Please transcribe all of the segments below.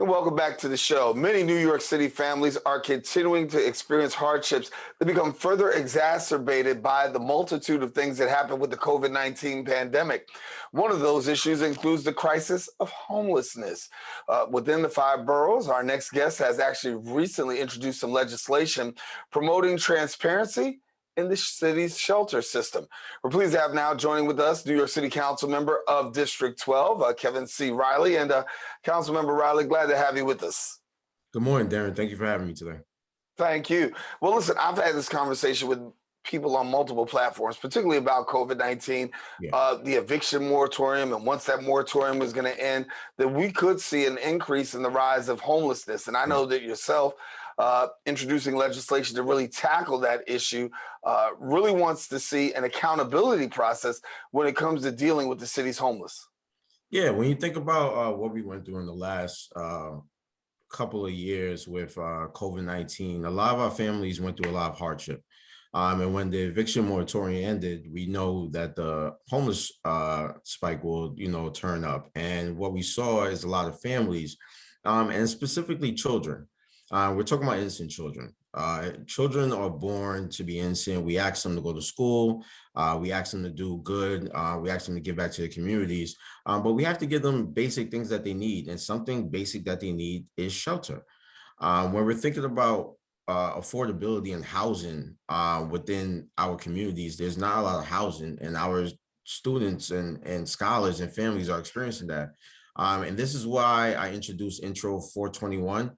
And welcome back to the show. Many New York City families are continuing to experience hardships that become further exacerbated by the multitude of things that happened with the COVID-19 pandemic. One of those issues includes the crisis of homelessness. Within the 5 boroughs, our next guest has actually recently introduced some legislation promoting transparency in the city's shelter system. We're pleased to have now joining with us New York City Councilmember of District 12, Kevin C. Riley. And Councilmember Riley, glad to have you with us. Good morning, Darren. Thank you for having me today. Thank you. Well, listen, I've had this conversation with people on multiple platforms, particularly about COVID-19, the eviction moratorium, and once that moratorium is going to end, that we could see an increase in the rise of homelessness. And I know that yourself, introducing legislation to really tackle that issue, really wants to see an accountability process when it comes to dealing with the city's homeless. Yeah, when you think about what we went through in the last couple of years with COVID-19, a lot of our families went through a lot of hardship. And when the eviction moratorium ended, we know that the homeless spike will, turn up. And what we saw is a lot of families, and specifically children. We're talking about innocent children. Children are born to be innocent. We ask them to go to school. We ask them to do good. We ask them to give back to their communities. But we have to give them basic things that they need. And something basic that they need is shelter. When we're thinking about affordability and housing within our communities, there's not a lot of housing, and our students and scholars and families are experiencing that. And this is why I introduced Intro 421,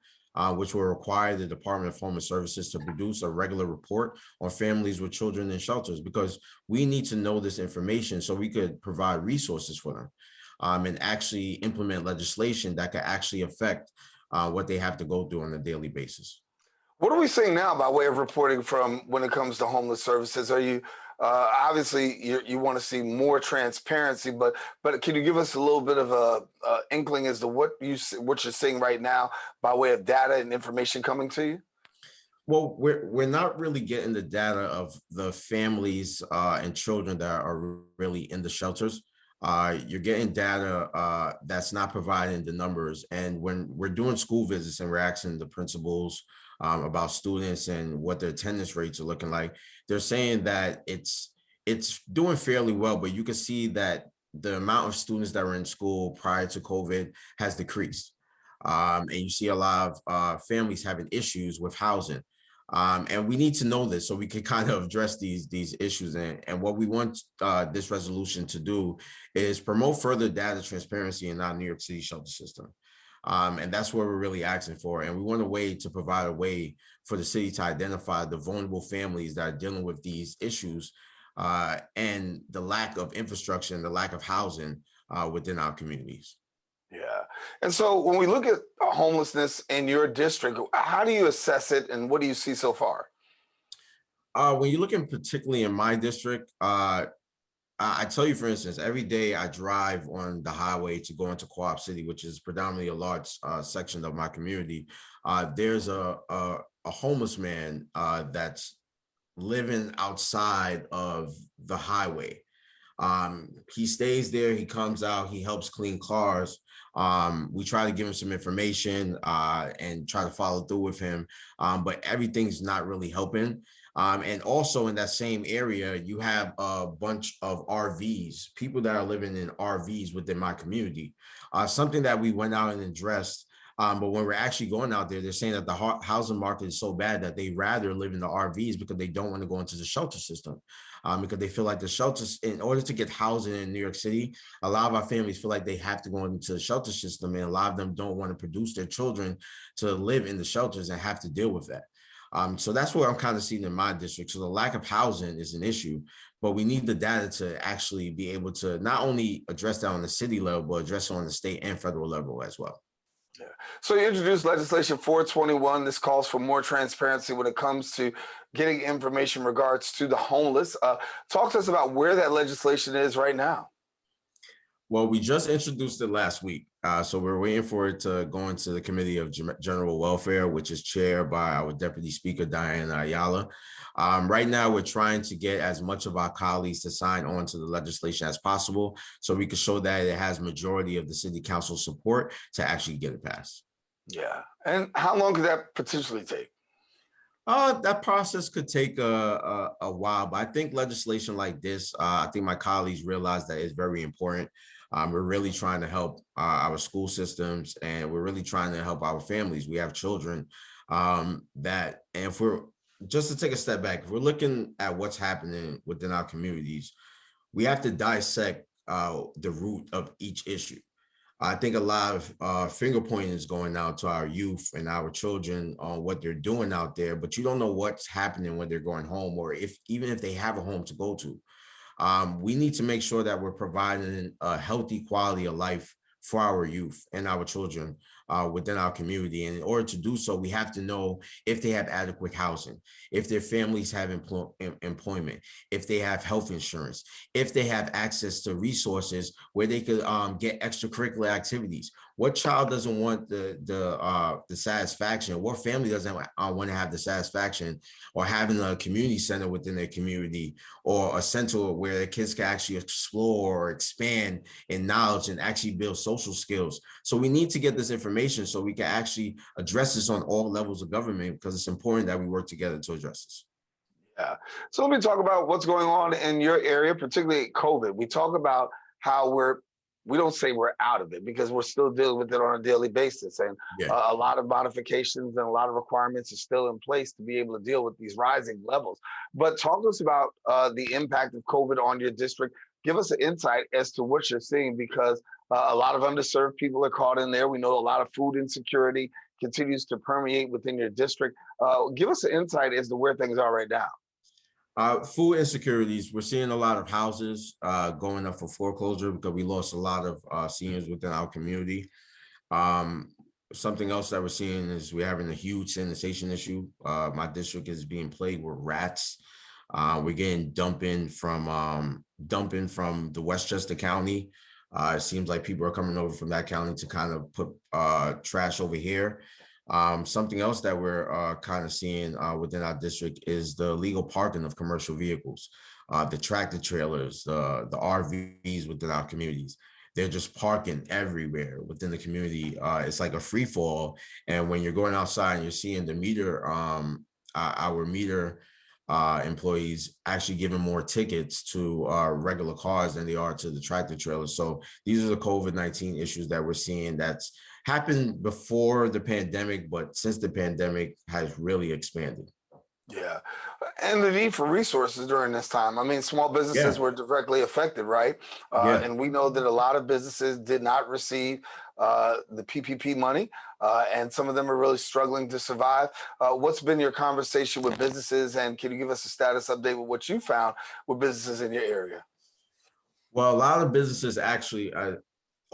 which will require the Department of Homeless Services to produce a regular report on families with children in shelters, because we need to know this information so we could provide resources for them and actually implement legislation that could actually affect what they have to go through on a daily basis. What are we seeing now by way of reporting from when it comes to homeless services? Are you obviously you want to see more transparency, but can you give us a little bit of a inkling as to what you're seeing right now by way of data and information coming to you? Well, we're not really getting the data of the families and children that are really in the shelters. You're getting data that's not providing the numbers. And when we're doing school visits and we're asking the principals about students and what their attendance rates are looking like, they're saying that it's doing fairly well, but you can see that the amount of students that were in school prior to COVID has decreased. And you see a lot of families having issues with housing. And we need to know this so we can kind of address these issues. And what we want this resolution to do is promote further data transparency in our New York City shelter system. And that's what we're really asking for. And we want a way to provide a way for the city to identify the vulnerable families that are dealing with these issues and the lack of infrastructure and the lack of housing within our communities. Yeah. And so when we look at homelessness in your district, how do you assess it and what do you see so far? When you're looking particularly in my district, I tell you, for instance, every day I drive on the highway to go into Co-op City, which is predominantly a large section of my community. There's a homeless man that's living outside of the highway. He stays there, he comes out, he helps clean cars. We try to give him some information and try to follow through with him, but everything's not really helping. And also in that same area, you have a bunch of RVs, people that are living in RVs within my community. Something that we went out and addressed, but when we're actually going out there, they're saying that the housing market is so bad that they rather live in the RVs because they don't want to go into the shelter system. Because they feel like the shelters, in order to get housing in New York City, a lot of our families feel like they have to go into the shelter system, and a lot of them don't want to produce their children to live in the shelters and have to deal with that. So that's what I'm kind of seeing in my district. So the lack of housing is an issue, but we need the data to actually be able to not only address that on the city level, but address it on the state and federal level as well. Yeah. So you introduced legislation 421. This calls for more transparency when it comes to getting information in regards to the homeless. Talk to us about where that legislation is right now. Well, we just introduced it last week. So we're waiting for it to go into the Committee of General Welfare, which is chaired by our Deputy Speaker, Daren Jaime. Right now, we're trying to get as much of our colleagues to sign on to the legislation as possible so we can show that it has majority of the City Council support to actually get it passed. Yeah. And how long could that potentially take? That process could take a while, but I think legislation like this, I think my colleagues realize that it's very important. We're really trying to help our school systems, and we're really trying to help our families. We have children and if we're just to take a step back, if we're looking at what's happening within our communities, we have to dissect the root of each issue. I think a lot of finger pointing is going out to our youth and our children on what they're doing out there, but you don't know what's happening when they're going home, or if even if they have a home to go to. We need to make sure that we're providing a healthy quality of life for our youth and our children within our community. And in order to do so, we have to know if they have adequate housing, if their families have employment, if they have health insurance, if they have access to resources where they could get extracurricular activities. What child doesn't want the satisfaction? What family doesn't want to have the satisfaction or having a community center within their community, or a center where the kids can actually explore or expand in knowledge and actually build social skills? So we need to get this information so we can actually address this on all levels of government, because it's important that we work together to address this. Yeah. So let me talk about what's going on in your area, particularly COVID. We talk about how we don't say we're out of it, because we're still dealing with it on a daily basis. And Yeah. a lot of modifications and a lot of requirements are still in place to be able to deal with these rising levels. But talk to us about the impact of COVID on your district. Give us an insight as to what you're seeing, because a lot of underserved people are caught in there. We know a lot of food insecurity continues to permeate within your district. Give us an insight as to where things are right now. Food insecurities. We're seeing a lot of houses going up for foreclosure because we lost a lot of seniors within our community. Um, Something else that we're seeing is we're having a huge sanitation issue. My district is being plagued with rats. We're getting dumping from the Westchester County. It seems like people are coming over from that county to kind of put trash over here. Something else that we're kind of seeing within our district is the legal parking of commercial vehicles, the tractor trailers, the RVs within our communities. They're just parking everywhere within the community. It's like a free fall. And when you're going outside and you're seeing the meter, our meter employees actually giving more tickets to regular cars than they are to the tractor trailers. So these are the COVID-19 issues that we're seeing that's happened before the pandemic, but since the pandemic has really expanded. Yeah. And the need for resources during this time. I mean, small businesses Yeah, were directly affected, right? yeah. And we know that a lot of businesses did not receive the PPP money, and some of them are really struggling to survive. What's been your conversation with businesses, and can you give us a status update with what you found with businesses in your area? Well, a lot of businesses actually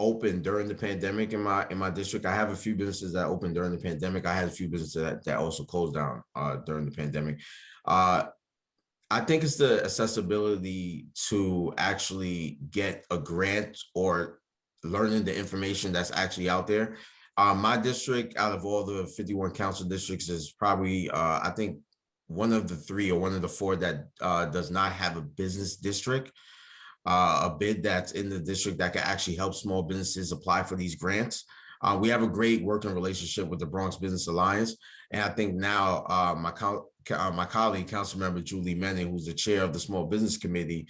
opened during the pandemic in my district. I have a few businesses that opened during the pandemic. I had a few businesses that also closed down during the pandemic. Uh, I think it's the accessibility to actually get a grant or learning the information that's actually out there. My district, out of all the 51 council districts, is probably, I think, one of the three or one of the four that does not have a business district, a bid that's in the district that can actually help small businesses apply for these grants. We have a great working relationship with the Bronx Business Alliance. And I think now my colleague, Councilmember Julie Menon, who's the chair of the Small Business Committee,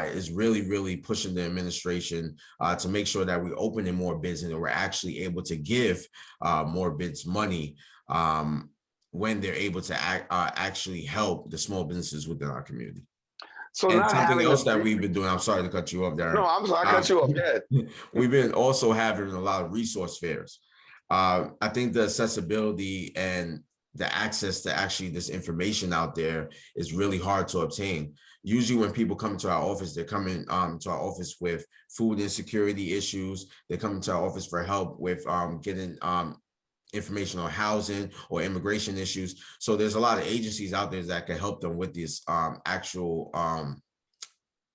is really pushing the administration to make sure that we open in more bids and that we're actually able to give more bids money when they're able to actually help the small businesses within our community. So And not something having a else that we've been doing, I'm sorry to cut you off, no, Darren. I'm sorry, I cut you off. Go ahead. We've been also having a lot of resource fairs. I think the accessibility and the access to actually this information out there is really hard to obtain. Usually when people come to our office, they're coming to our office with food insecurity issues. They come into our office for help with getting information on housing or immigration issues. So there's a lot of agencies out there that can help them with these actual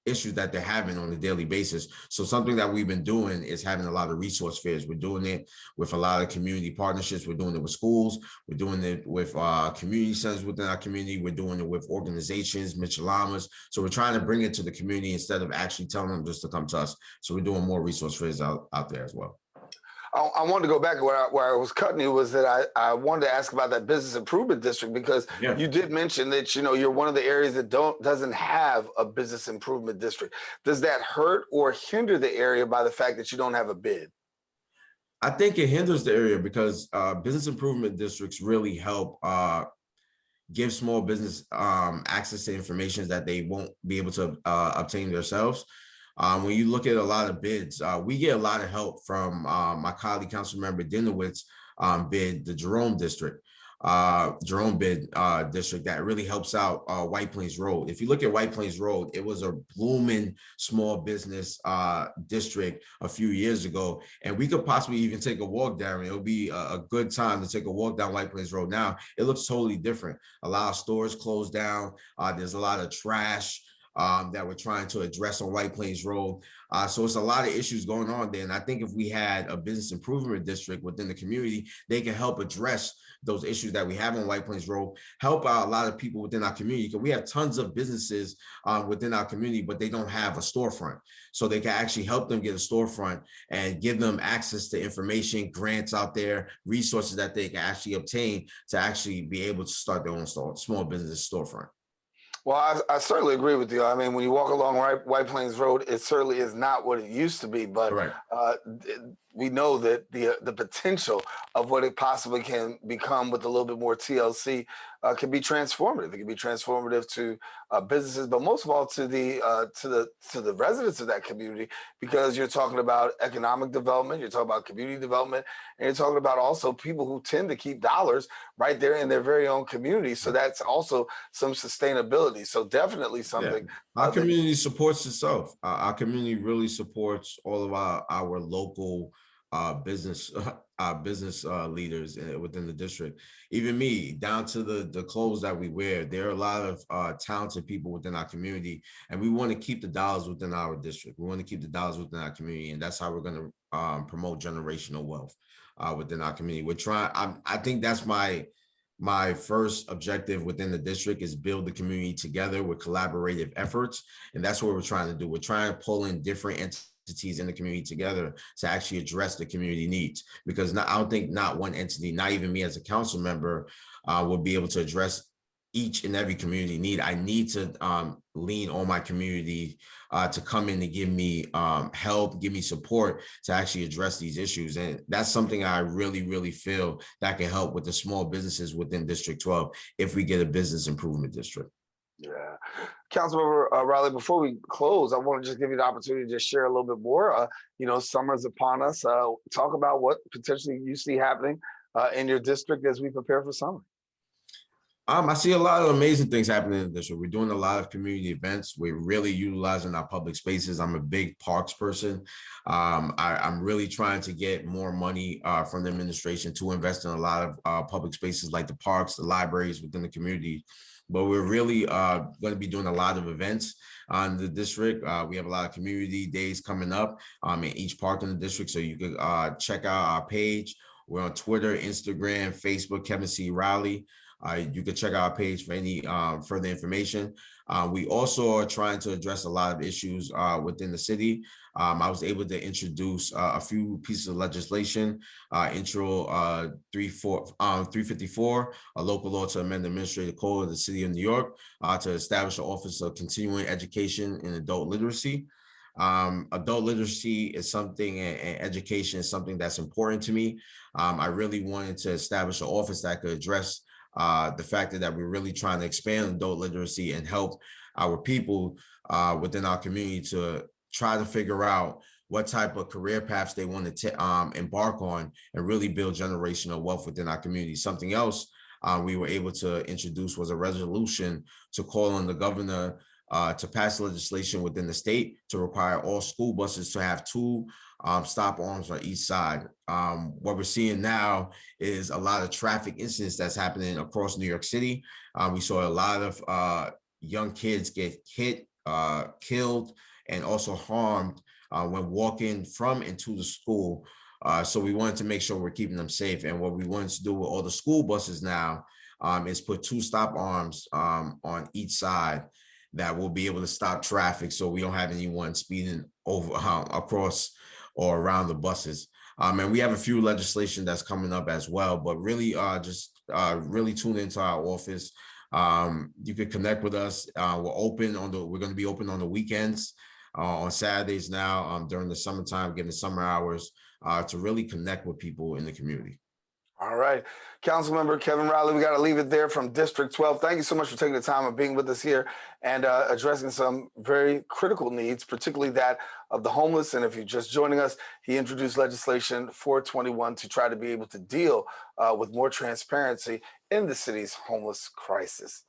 issues that they're having on a daily basis. So something that we've been doing is having a lot of resource fairs. We're doing it with a lot of community partnerships. We're doing it with schools. We're doing it with community centers within our community. We're doing it with organizations, Michelamas. So we're trying to bring it to the community instead of actually telling them just to come to us. So we're doing more resource fairs out there as well. I wanted to go back where I was cutting you was that I wanted to ask about that business improvement district, because Yeah. you did mention that, you're one of the areas that doesn't have a business improvement district. Does that hurt or hinder the area by the fact that you don't have a bid? I think it hinders the area because business improvement districts really help give small business access to information that they won't be able to obtain themselves. When you look at a lot of bids, we get a lot of help from my colleague, Councilmember Dinowitz bid, the Jerome bid district that really helps out White Plains Road. If you look at White Plains Road, it was a blooming small business district a few years ago, and we could possibly even take a walk down. It'll be a good time to take a walk down White Plains Road. Now it looks totally different. A lot of stores closed down. There's a lot of trash that we're trying to address on White Plains Road. So it's a lot of issues going on there. And I think if we had a business improvement district within the community, they can help address those issues that we have on White Plains Road, help out a lot of people within our community. Because we have tons of businesses within our community, but they don't have a storefront. So they can actually help them get a storefront and give them access to information, grants out there, resources that they can actually obtain to actually be able to start their own small business storefront. Well, I certainly agree with you. I mean, when you walk along White Plains Road, it certainly is not what it used to be, but Correct. we know that the potential of what it possibly can become with a little bit more TLC can be transformative. It can be transformative to businesses, but most of all to the residents of that community, because you're talking about economic development, you're talking about community development, and you're talking about also people who tend to keep dollars right there in their very own community. So that's also some sustainability. So definitely something. Our community supports itself. Our community really supports all of our local business leaders within the district. Even me, down to the clothes that we wear. There are a lot of talented people within our community, and we want to keep the dollars within our district. We want to keep the dollars within our community, and that's how we're going to promote generational wealth within our community. We're trying. I think that's my first objective within the district is build the community together with collaborative efforts. And that's what we're trying to do. We're trying to pull in different entities in the community together to actually address the community needs. Because I don't think not one entity, not even me as a council member, will be able to address each and every community need. I need to lean on my community to come in and give me help, give me support to actually address these issues. And that's something I really, really feel that can help with the small businesses within District 12 if we get a business improvement district. Yeah. Councilmember Riley, before we close, I want to just give you the opportunity to just share a little bit more. Summer's upon us. Talk about what potentially you see happening in your district as we prepare for summer. I see a lot of amazing things happening in the district. We're doing a lot of community events. We're really utilizing our public spaces. I'm a big parks person. I'm really trying to get more money from the administration to invest in a lot of public spaces like the parks, the libraries within the community. But we're really going to be doing a lot of events on the district. We have a lot of community days coming up in each park in the district. So you can check out our page. We're on Twitter, Instagram, Facebook, Kevin C. Riley. You can check out our page for any further information. We also are trying to address a lot of issues within the city. I was able to introduce a few pieces of legislation, Intro 354, a local law to amend the administrative code of the city of New York to establish an office of continuing education in adult literacy. Adult literacy is something, and education is something that's important to me. I really wanted to establish an office that could address the fact that we're really trying to expand adult literacy and help our people within our community to try to figure out what type of career paths they want to embark on and really build generational wealth within our community. Something else we were able to introduce was a resolution to call on the governor to pass legislation within the state to require all school buses to have two stop arms on each side. What we're seeing now is a lot of traffic incidents that's happening across New York City. We saw a lot of young kids get hit, killed, and also harmed when walking from and to the school. So we wanted to make sure we're keeping them safe. And what we wanted to do with all the school buses now is put two stop arms on each side that will be able to stop traffic so we don't have anyone speeding over across or around the buses. And we have a few legislation that's coming up as well, but really just really tune into our office. You can connect with us. We're going to be open on the weekends, on Saturdays now, during the summertime, getting the summer hours, to really connect with people in the community. All right. Councilmember Kevin Riley, we got to leave it there from District 12. Thank you so much for taking the time of being with us here and addressing some very critical needs, particularly that of the homeless. And if you're just joining us, he introduced legislation 421 to try to be able to deal with more transparency in the city's homeless crisis.